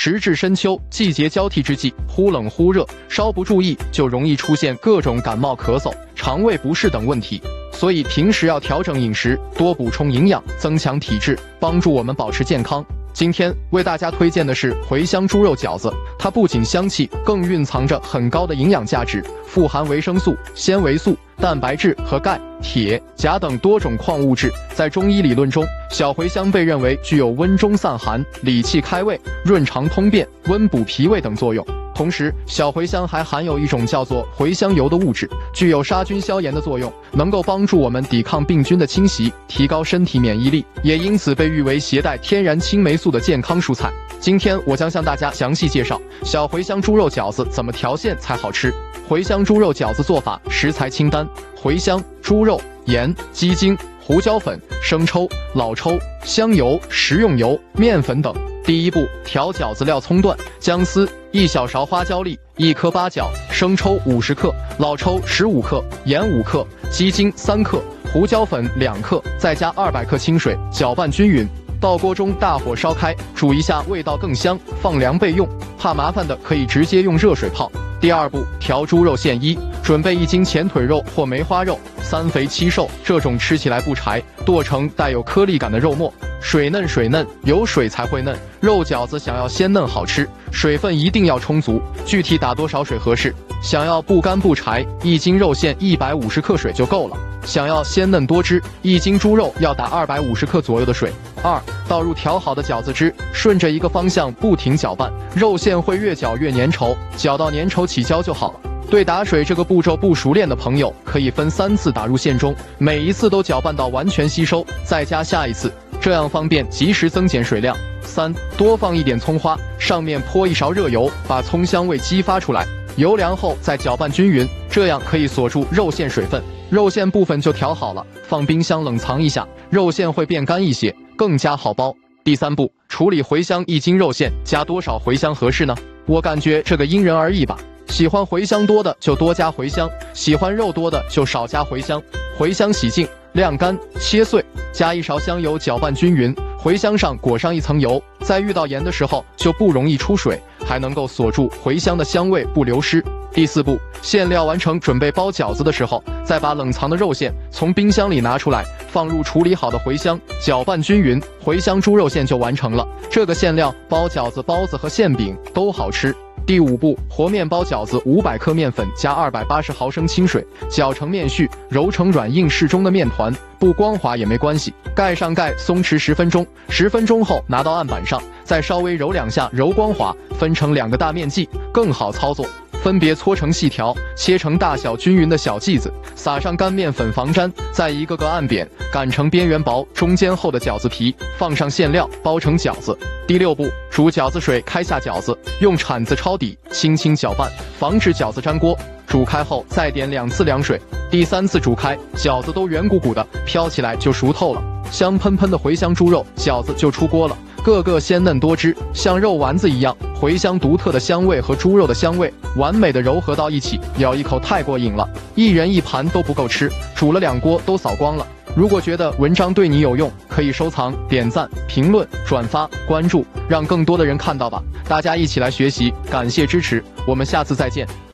时至深秋，季节交替之际，忽冷忽热，稍不注意就容易出现各种感冒、咳嗽、肠胃不适等问题。所以平时要调整饮食，多补充营养，增强体质，帮助我们保持健康。今天为大家推荐的是茴香猪肉饺子，它不仅香气，更蕴藏着很高的营养价值，富含维生素、纤维素、蛋白质和钙、铁、钾等多种矿物质。在中医理论中，小茴香被认为具有温中散寒、理气开胃、润肠通便、温补脾胃等作用。同时，小茴香还含有一种叫做茴香油的物质，具有杀菌消炎的作用，能够帮助我们抵抗病菌的侵袭，提高身体免疫力，也因此被誉为携带天然青霉素的健康蔬菜。今天我将向大家详细介绍小茴香猪肉饺子怎么调馅才好吃。茴香猪肉饺子做法：食材清单：茴香、猪肉、盐、鸡精、胡椒粉、生抽、老抽、香油、食用油、面粉等。第一步，调饺子料：葱段、姜丝、1小勺花椒粒、1颗八角、生抽50克、老抽15克、盐5克、鸡精3克、胡椒粉2克，再加200克清水，搅拌均匀。到锅中大火烧开，煮一下，味道更香，放凉备用。怕麻烦的可以直接用热水泡。第二步，调猪肉馅：一、准备1斤前腿肉或梅花肉，3肥7瘦，这种吃起来不柴，剁成带有颗粒感的肉末，水嫩，有水才会嫩。肉饺子想要鲜嫩好吃，水分一定要充足，具体打多少水合适？想要不干不柴，1斤肉馅150克水就够了。想要鲜嫩多汁，1斤猪肉要打250克左右的水。2. 倒入调好的饺子汁，顺着一个方向不停搅拌，肉馅会越搅越粘稠，搅到粘稠起胶就好了。对打水这个步骤不熟练的朋友，可以分3次打入馅中，每一次都搅拌到完全吸收，再加下一次，这样方便及时增减水量。3. 多放一点葱花，上面泼1勺热油，把葱香味激发出来，油凉后再搅拌均匀，这样可以锁住肉馅水分。肉馅部分就调好了，放冰箱冷藏一下，肉馅会变干一些，更加好包。第三步，处理茴香1斤肉馅，加多少茴香合适呢？我感觉这个因人而异吧，喜欢茴香多的就多加茴香，喜欢肉多的就少加茴香。茴香洗净、晾干、切碎，加1勺香油，搅拌均匀。茴香上裹上1层油，在遇到盐的时候就不容易出水，还能够锁住茴香的香味不流失。第四步，馅料完成，准备包饺子的时候，再把冷藏的肉馅从冰箱里拿出来，放入处理好的茴香，搅拌均匀，茴香猪肉馅就完成了。这个馅料包饺子、包子和馅饼都好吃。第五步，和面包饺子：500克面粉加280毫升清水，搅成面絮，揉成软硬适中的面团，不光滑也没关系。盖上盖，松弛10分钟。10分钟后拿到案板上，再稍微揉2下，揉光滑，分成2个大面剂，更好操作。分别搓成细条，切成大小均匀的小剂子，撒上干面粉防粘，再一个个按扁，擀成边缘薄、中间厚的饺子皮，放上馅料，包成饺子。第六步，煮饺子水，开下饺子，用铲子抄底，轻轻搅拌，防止饺子粘锅。煮开后再点2次凉水，第3次煮开，饺子都圆鼓鼓的，飘起来就熟透了，香喷喷的茴香猪肉饺子就出锅了。个个鲜嫩多汁，像肉丸子一样，茴香独特的香味和猪肉的香味完美的糅合到一起，咬一口太过瘾了，一人1盘都不够吃，煮了2锅都扫光了。如果觉得文章对你有用，可以收藏、点赞、评论、转发、关注，让更多的人看到吧。大家一起来学习，感谢支持，我们下次再见。